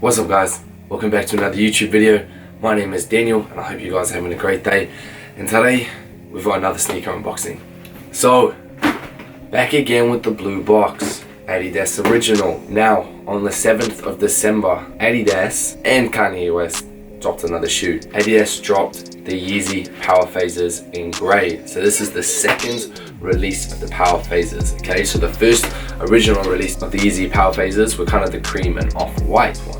What's up guys, welcome back to another YouTube video. My name is Daniel and I hope you guys are having a great day. And today we've got another sneaker unboxing. So back again with the blue box, Adidas Original. Now on the 7th of December, Adidas and Kanye West dropped another shoe. Adidas dropped the Yeezy Powerphases in grey. So this is the second release of the Powerphases. Okay, so the first original release of the Yeezy Powerphases were kind of the cream and off-white ones,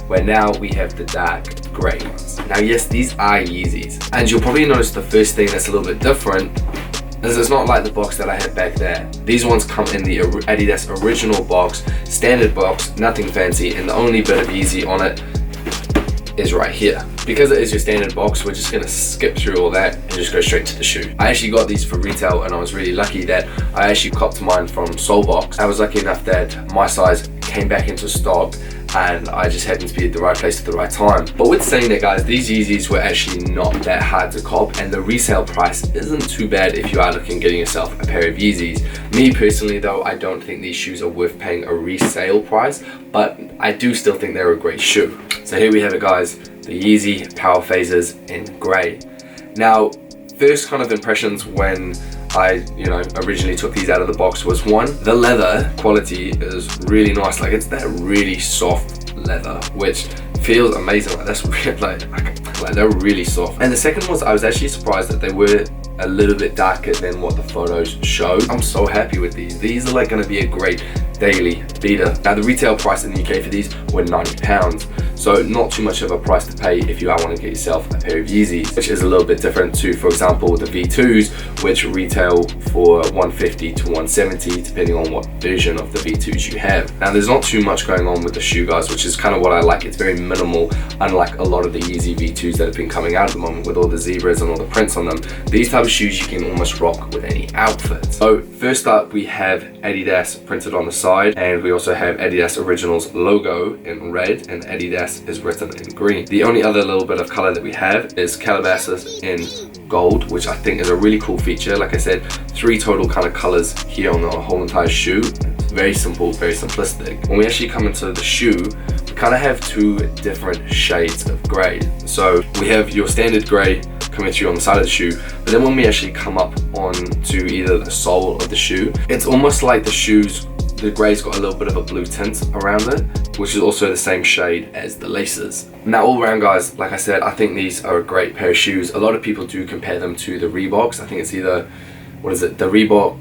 where now we have the dark grey ones. Now yes, these are Yeezys, and you'll probably notice the first thing that's a little bit different is it's not like the box that I had back there. These ones come in the Adidas original box, standard box, nothing fancy, and the only bit of Yeezy on it is right here. Because it is your standard box, we're just gonna skip through all that and just go straight to the shoe. I actually got these for retail and I was really lucky that I actually copped mine from Soulbox. I was lucky enough that my size came back into stock and I just happened to be at the right place at the right time. But with saying that guys, these Yeezys were actually not that hard to cop and the resale price isn't too bad if you are looking at getting yourself a pair of Yeezys. Me personally though, I don't think these shoes are worth paying a resale price, but I do still think they're a great shoe. So here we have it guys, the Yeezy Powerphases in grey. Now, first kind of impressions when I originally took these out of the box was one, the leather quality is really nice. Like it's that really soft leather, which feels amazing. Like that's really, like they're really soft. And the second was I was actually surprised that they were a little bit darker than what the photos show. I'm so happy with these. These are like going to be a great daily beater. Now the retail price in the UK for these were £90, so not too much of a price to pay if you are wanting to get yourself a pair of Yeezys, which is a little bit different to, for example, the V2s, which retail for £150 to £170 depending on what version of the V2s you have. Now there's not too much going on with the shoe guys, which is kind of what I like. It's very minimal, unlike a lot of the Yeezy V2s that have been coming out at the moment with all the zebras and all the prints on them. These type of shoes you can almost rock with any outfit. So first up we have Adidas printed on the side, and we also have Adidas Original's logo in red and Adidas is written in green. The only other little bit of color that we have is Calabasas in gold, which I think is a really cool feature. Like I said, 3 total kind of colors here on the whole entire shoe. It's very simple, very simplistic. When we actually come into the shoe, we kind of have 2 different shades of gray. So we have your standard gray coming through on the side of the shoe, but then when we actually come up onto either the sole of the shoe, it's almost like the gray's got a little bit of a blue tint around it, which is also the same shade as the laces. Now all around guys, like I said, I think these are a great pair of shoes. A lot of people do compare them to the Reeboks. I think it's either, the Reebok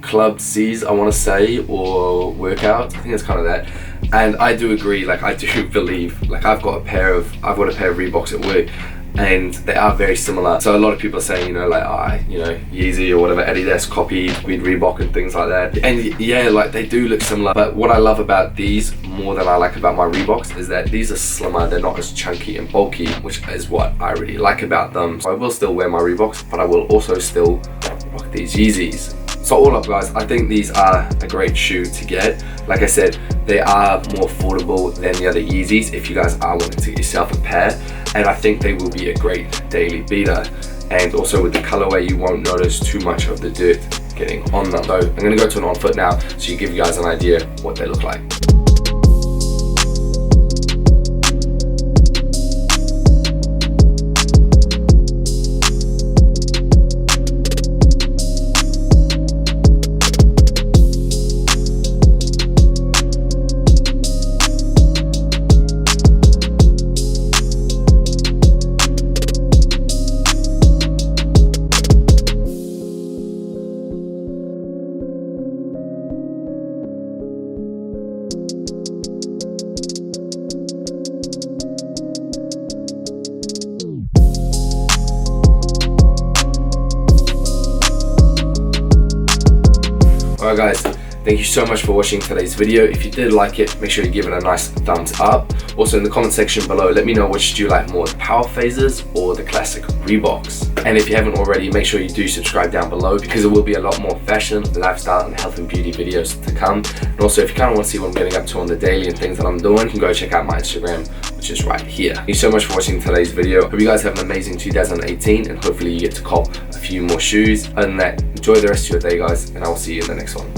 Club C's, I want to say, or Workout. I think it's kind of that. And I do agree, like I do believe, like I've got a pair of Reeboks at work, and they are very similar. So a lot of people are saying, Yeezy or whatever, Adidas copied with Reebok and things like that. And yeah, like they do look similar. But what I love about these more than I like about my Reeboks is that these are slimmer. They're not as chunky and bulky, which is what I really like about them. So I will still wear my Reeboks, but I will also still rock these Yeezys. So all up guys, I think these are a great shoe to get. Like I said, they are more affordable than the other Yeezys if you guys are wanting to get yourself a pair, and I think they will be a great daily beater. And also with the colorway, you won't notice too much of the dirt getting on them. So I'm going to go to an on foot now so you give you guys an idea what they look like. Alright guys, thank you so much for watching today's video. If you did like it, make sure you give it a nice thumbs up. Also in the comment section below, let me know which do you like more, the Powerphases or the classic Reeboks. And if you haven't already, make sure you do subscribe down below because there will be a lot more fashion, lifestyle and health and beauty videos to come. And also if you kind of want to see what I'm getting up to on the daily and things that I'm doing, you can go check out my Instagram, which is right here. Thank you so much for watching today's video. Hope you guys have an amazing 2018 and hopefully you get to cop a few more shoes. Other than that, enjoy the rest of your day guys, and I will see you in the next one.